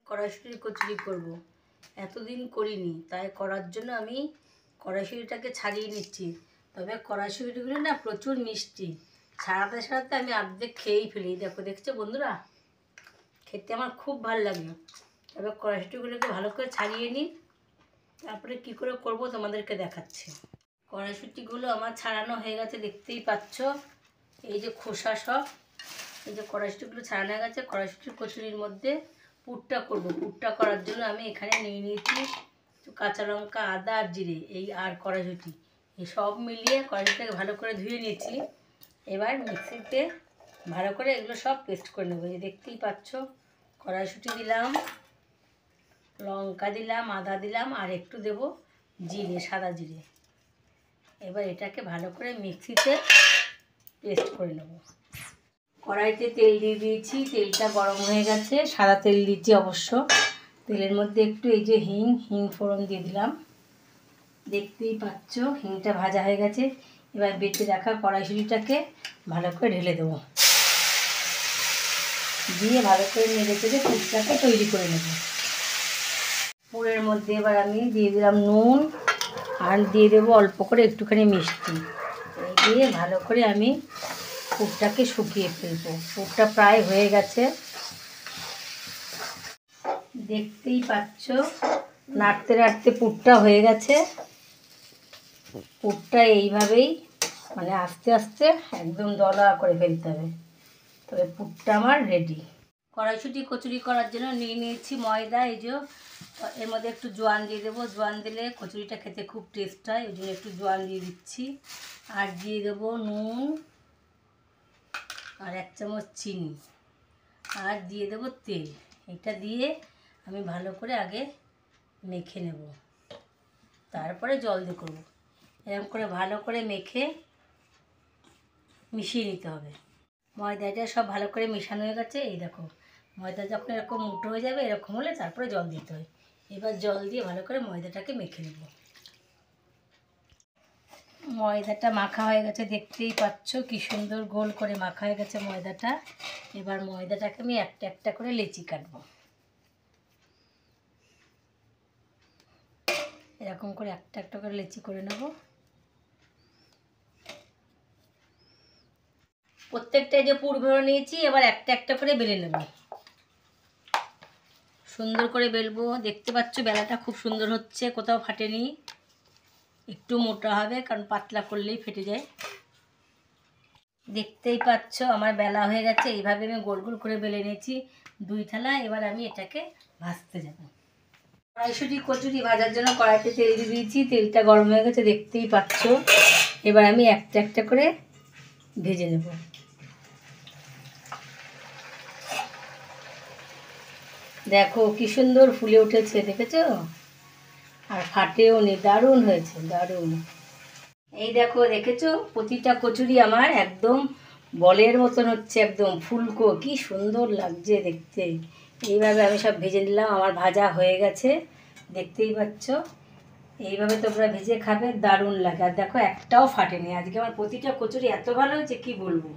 কড়াইশুঁটির কচুরি করব। এতদিন করিনি, তাই করার জন্য আমি কড়াইশুঁটিটাকে ছাড়িয়ে নিচ্ছি। তবে কড়াইশুঁটিগুলো না প্রচুর মিষ্টি, ছাড়াতে ছাড়াতে আমি অর্ধেক খেয়েই ফেলি। দেখছো বন্ধুরা, খেতে আমার খুব ভালো লাগে। তবে কড়াইশুঁটিগুলোকে ভালো করে ছাড়িয়ে নিই, তারপরে কি করে করব তোমাদেরকে দেখাচ্ছি। কড়াইশুঁটিগুলো আমার ছাড়ানো হয়ে গেছে, দেখতেই পাচ্ছ। এই যে খোসা সব, এই যে কড়াইশুঁটিগুলো ছাড়ানো হয়ে গেছে। কড়াইশুঁটির কচুরির মধ্যে পুরটা করব। পুরটা করার জন্য আমি এখানে নিয়ে নিয়েছি কাঁচা লঙ্কা, আদা আর জিরে, এই আর কড়াইশুঁটি, এই সব মিলিয়ে কড়াইশুঁটিটাকে ভালো করে ধুয়ে নিয়েছি। এবার মিক্সিতে ভালো করে এগুলো সব পেস্ট করে নেবো। এই দেখতেই পাচ্ছ, কড়াইশুঁটি দিলাম, লঙ্কা দিলাম, আদা দিলাম, আর একটু দেব জিরে, সাদা জিরে। এবার এটাকে ভালো করে মিক্সিতে পেস্ট করে নেব। কড়াইতে তেল দিয়ে দিয়েছি, তেলটা গরম হয়ে গেছে। সাদা তেল দিয়েছি অবশ্য। তেলের মধ্যে একটু এই যে হিং ফোড়ন দিয়ে দিলাম। দেখতেই পাচ্ছ হিংটা ভাজা হয়ে গেছে। এবার বেটে রাখা কড়াইশুঁটিটাকে ভালো করে ঢেলে দেবো, দিয়ে ভালো করে নেড়ে চেড়ে পুরটাকে তৈরি করে নেব। পুরের মধ্যে এবার আমি দিয়ে দিলাম নুন, আর দিয়ে দেবো অল্প করে একটুখানি মিষ্টি। এই দিয়ে ভালো করে আমি পুরটাকে শুকিয়ে ফেলবো। পুরটা প্রায় হয়ে গেছে, দেখতেই পাচ্ছ। নাড়তে নাড়তে পুরটা হয়ে গেছে। পুরটা এইভাবেই মানে আস্তে আস্তে একদম দলা করে ফেলতে হবে, তবে পুরটা আমার রেডি। কড়াইশুঁটি কচুরি করার জন্য নিয়ে নিয়েছি ময়দা। এই যে এর মধ্যে একটু জোয়ান দিয়ে দেবো। জোয়ান দিলে কচুরিটা খেতে খুব টেস্ট হয়, ওই জন্য একটু জোয়ান দিয়ে দিচ্ছি। আর দিয়ে দেবো নুন, আর 1 চামচ চিনি, আর দিয়ে দেবো তেল। এটা দিয়ে আমি ভালো করে আগে মেখে নেব, তারপরে জল দিয়ে করবো। এরকম করে ভালো করে মেখে মিশিয়ে নিতে হবে। ময়দাটা সব ভালো করে মেশানো হয়ে গেছে। এই দেখো, ময়দা যখন এরকম মুঠো হয়ে যাবে, এরকম হলে তারপরে জল দিতে হয়। এবার জল দিয়ে ভালো করে ময়দাটাকে মেখে নেব। ময়দাটা মাখা হয়ে গেছে, দেখতেই পাচ্ছ কি সুন্দর গোল করে মাখা হয়ে গেছে ময়দাটা। এবার ময়দাটাকে আমি একটা একটা করে লেচি কাটবো। এরকম করে একটা একটা করে লেচি করে নেব। প্রত্যেকটা যে পুর ভরে নিয়েছি, এবার একটা একটা করে বেলে নেব। সুন্দর করে বেলবো। দেখতে পাচ্ছ বেলাটা খুব সুন্দর হচ্ছে, কোথাও ফাটেনি। একটু মোটা হবে, কারণ পাতলা করলেই ফেটে যায়। দেখতেই পাচ্ছ আমার বেলা হয়ে গেছে। এইভাবে আমি গোল গোল করে বেলে নিয়েছি 2 থালা। এবার আমি এটাকে ভাজতে যাব। কড়াইশুঁটি কচুরি ভাজার জন্য কড়াইতে তেল দিয়ে দিয়েছি। তেলটা গরম হয়ে গেছে, দেখতেই পাচ্ছ। এবার আমি একটা একটা করে ভেজে নেব। দেখো কি সুন্দর ফুলে উঠেছে, দেখেছো? আর ফাটেও নি, দারুণ হয়েছে, দারুণ। এই দেখো, দেখেছো প্রতিটা কচুরি আমার একদম বলের মতন হচ্ছে, একদম ফুলকো, কি সুন্দর লাগছে দেখতে। এইভাবে আমি সব ভেজে নিলাম, আমার ভাজা হয়ে গেছে, দেখতেই পাচ্ছ। এইভাবে তোমরা ভেজে খাবে, দারুণ লাগে। আর দেখো একটাও ফাটেনি। আজকে আমার প্রতিটা কচুরি এত ভালো হয়েছে কি বলবো।